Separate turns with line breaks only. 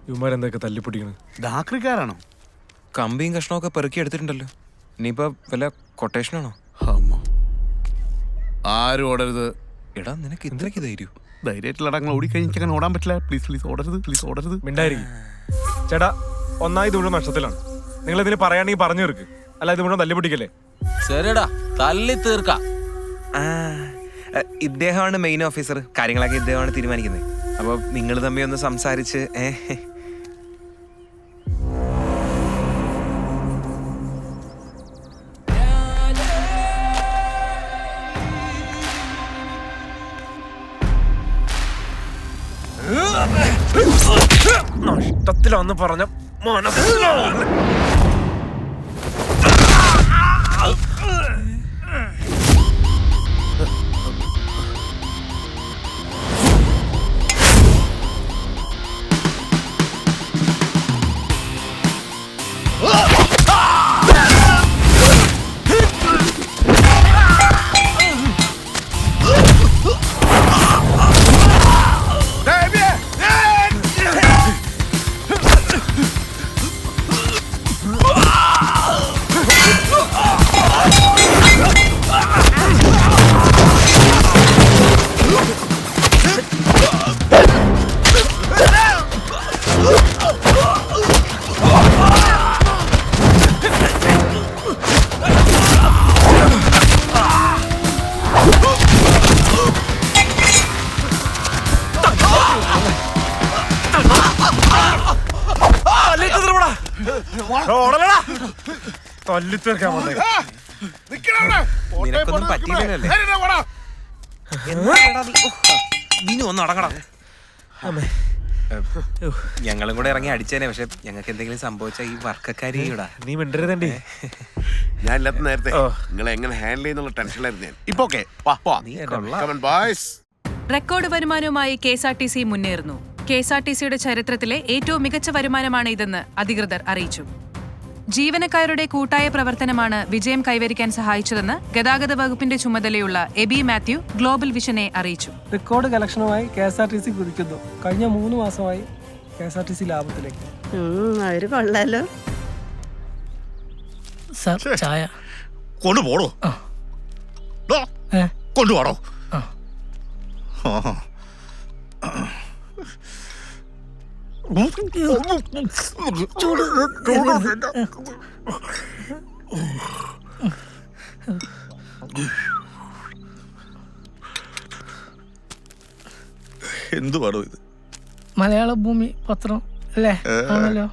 ഇവന്മാരെന്തൊക്കെ തല്ലിപ്പൊട്ടിക്കണ്?
ഡാക്രിക്കാരാണോ?
കമ്പിയും കഷ്ണമൊക്കെ പെറുക്കി എടുത്തിട്ടുണ്ടല്ലോ. ഇനിയിപ്പോ വല്ല കൊട്ടേഷനാണോ?
ആരും ഓടരുത്.
എടാ നിനക്ക് ഇത്രയ്ക്ക് ധൈര്യം?
ധൈര്യമായിട്ടുള്ള അടങ്ങൾ ഓടിക്കഴിഞ്ഞിട്ട് അങ്ങനെ ഓടാൻ പറ്റില്ല. പ്ലീസ് പ്ലീസ് ഓടരുത്, പ്ലീസ് ഓടരുത്.
മിണ്ടായിരിക്കും ചേട്ടാ. ഒന്നായി ഇത് മുഴുവൻ നഷ്ടത്തിലാണ്. നിങ്ങൾ ഇതിന് പറയാണെങ്കിൽ പറഞ്ഞു തീർക്ക്, അല്ല ഇത് മുഴുവൻ തല്ലിപ്പൊട്ടിക്കല്ലേ.
ശരിടാ, തല്ലി തീർക്ക.
ഇദ്ദേഹമാണ് മെയിൻ ഓഫീസർ. കാര്യങ്ങളൊക്കെ ഇദ്ദേഹമാണ് തീരുമാനിക്കുന്നത്. അപ്പൊ നിങ്ങൾ തമ്മിൽ ഒന്ന് സംസാരിച്ച്
നഷ്ടത്തിലാന്ന് പറഞ്ഞ മനസ്സിലാവുന്നു.
നിനക്കൊന്നും പറ്റിയില്ലല്ലേ? നീ ഒന്ന് അടങ്ങടാ. ഞങ്ങളും കൂടെ ഇറങ്ങി അടിച്ചേനെ. പക്ഷെ ഞങ്ങൾക്ക് എന്തെങ്കിലും സംഭവിച്ച ഈ വർക്കക്കാരി ഇവിടെ.
നീ മിണ്ടരുതണ്ടി.
ഞാൻ ഇല്ലാത്ത നേരത്തെ നിങ്ങളെ എങ്ങനെ ഹാൻഡിൽ ചെയ്യുന്നുള്ള ടെൻഷനിലായിരുന്നു ഞാൻ. ഇപ്പൊ ഓക്കെ.
റെക്കോർഡ് വരുമാനവുമായി KSRTC മുന്നേറുന്നു. KSRTCയുടെ ചരിത്രത്തിലെ ഏറ്റവും മികച്ച വരുമാനമാണ് ഇതെന്ന് അധികൃതർ അറിയിച്ചു. ജീവനക്കാരുടെ കൂട്ടായ പ്രവർത്തനമാണ് വിജയം കൈവരിക്കാൻ സഹായിച്ചതെന്ന് ഗതാഗത വകുപ്പിന്റെ ചുമതലയുള്ള എബി മാത്യു ഗ്ലോബൽ വിഷനെ അറിയിച്ചു.
റെക്കോർഡ് കളക്ഷനുമായി KSRTC കുതിക്കുന്നു. കഴിഞ്ഞ 3 മാസമായി KSRTC ലാഭത്തിലേക്ക്.
അവര് കൊള്ളാലോ.
ചായ
കൊണ്ടുപോടോ. കൊണ്ടുപോടോ. എന്തു പാടോ ഇത്?
മലയാള ഭൂമി പത്രം അല്ലേ? ആണല്ലോ.